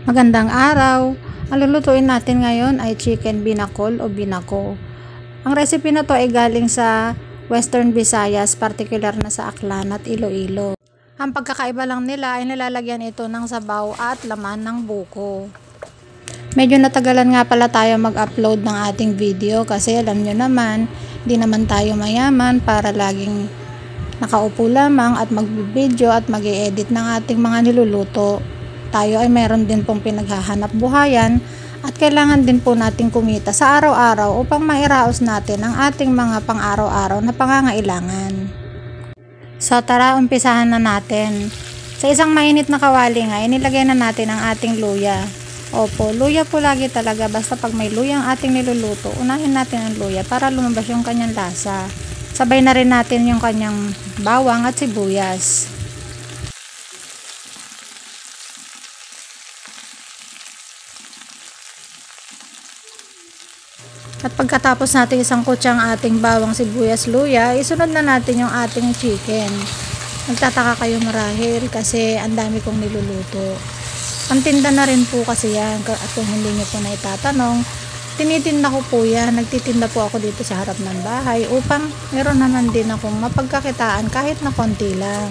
Magandang araw! Ang lulutuin natin ngayon ay chicken binakol o binako. Ang recipe na to ay galing sa Western Visayas, particular na sa Aklan at Iloilo. Ang pagkakaiba lang nila ay nilalagyan ito ng sabaw at laman ng buko. Medyo natagalan nga pala tayo mag-upload ng ating video kasi alam nyo naman, di naman tayo mayaman para laging nakaupo lamang at mag-video at mag-i-edit ng ating mga niluluto. Tayo ay meron din pong pinaghahanap buhayan at kailangan din po nating kumita sa araw-araw upang mairaos natin ang ating mga pang-araw-araw na pangangailangan. So tara, umpisahan na natin. Sa isang mainit na kawali nga, inilagay na natin ang ating luya. Opo, luya po lagi talaga, basta pag may luya ang ating niluluto, unahin natin ang luya para lumabas yung kanyang lasa. Sabay na rin natin yung kanyang bawang at sibuyas. At pagkatapos natin isang kutsang ating bawang, sibuyas, luya, isunod na natin yung ating chicken. Nagtataka kayo marahil kasi ang dami kong niluluto. Ang tinda na rin po kasi yan, at kung hindi nyo po na itatanong, tinitinda ko po yan. Nagtitinda po ako dito sa harap ng bahay upang meron naman din akong mapagkakitaan kahit na konti lang.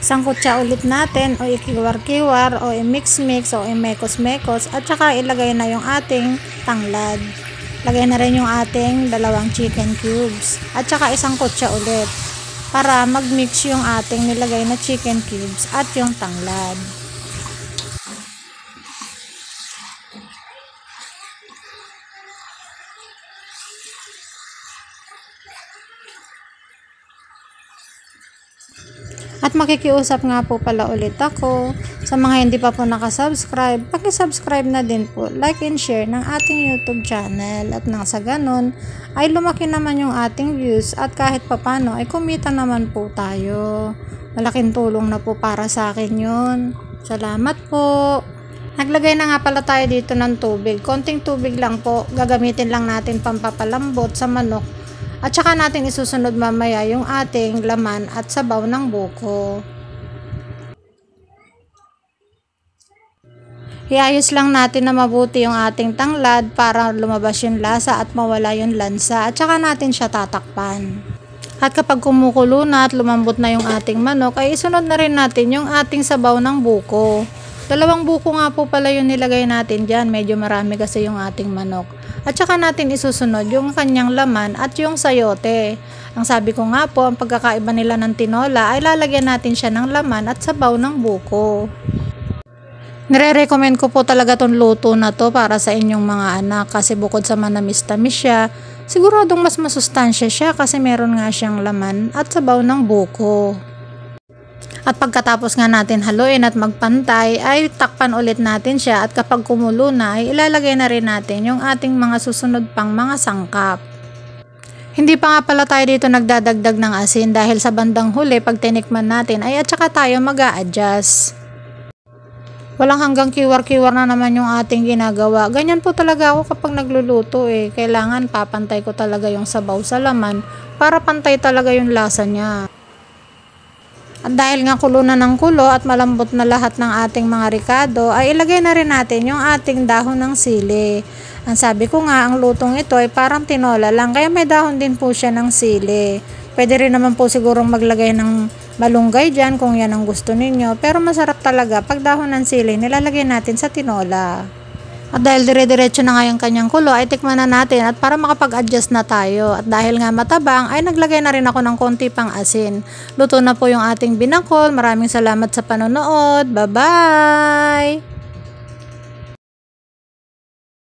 Isang kutsa ulit natin o ikiwar-kiwar o i-mix-mix o i-mekos-mekos at saka ilagay na yung ating tanglad. Lagay na rin yung ating 2 chicken cubes at saka isang kutsa ulit para mag-mix yung ating nilagay na chicken cubes at yung tanglad. At makikiusap nga po pala ulit ako sa mga hindi pa po nakasubscribe, paki-subscribe na din po, like and share ng ating YouTube channel at nang sa ganun ay lumaki naman yung ating views at kahit papano ay kumita naman po tayo. Malaking tulong na po para sa akin yun. Salamat po! Naglagay na nga pala tayo dito ng tubig. Konting tubig lang po, gagamitin lang natin pampapalambot sa manok. At saka natin isusunod mamaya yung ating laman at sabaw ng buko. Iayos lang natin na mabuti yung ating tanglad para lumabas yung lasa at mawala yung lansa at saka natin siya tatakpan. At kapag kumukulo na at lumambot na yung ating manok ay isunod na rin natin yung ating sabaw ng buko. 2 buko nga po pala yung nilagay natin dyan, medyo marami kasi yung ating manok. At saka natin isusunod yung kanyang laman at yung sayote. Ang sabi ko nga po, ang pagkakaiba nila ng tinola ay lalagyan natin siya ng laman at sabaw ng buko. Nire-recommend ko po talaga tong luto na to para sa inyong mga anak kasi bukod sa manamis-tamis siya, siguradong mas masustansya siya kasi meron nga siyang laman at sabaw ng buko. At pagkatapos nga natin haluin at magpantay ay takpan ulit natin siya at kapag kumulo na ay ilalagay na rin natin yung ating mga susunod pang mga sangkap. Hindi pa nga pala tayo dito nagdadagdag ng asin dahil sa bandang huli pag tinikman natin ay at saka tayo mag-a-adjust. Walang hanggang kiwar-kiwar na naman yung ating ginagawa. Ganyan po talaga ako kapag nagluluto eh. Kailangan papantay ko talaga yung sabaw sa laman para pantay talaga yung lasa niya. At dahil nga kulo na ng kulo at malambot na lahat ng ating mga ricado, ay ilagay na rin natin yung ating dahon ng sili. Ang sabi ko nga, ang lutong ito ay parang tinola lang, kaya may dahon din po siya ng sili. Pwede rin naman po sigurong maglagay ng malunggay dyan kung yan ang gusto ninyo. Pero masarap talaga pag dahon ng sili, nilalagay natin sa tinola. At dahil dire-diretso na nga yung kanyang kulo, ay tikman na natin at para makapag-adjust na tayo. At dahil nga matabang, ay naglagay na rin ako ng konti pang asin. Luto na po yung ating binakol. Maraming salamat sa panonood. Bye-bye!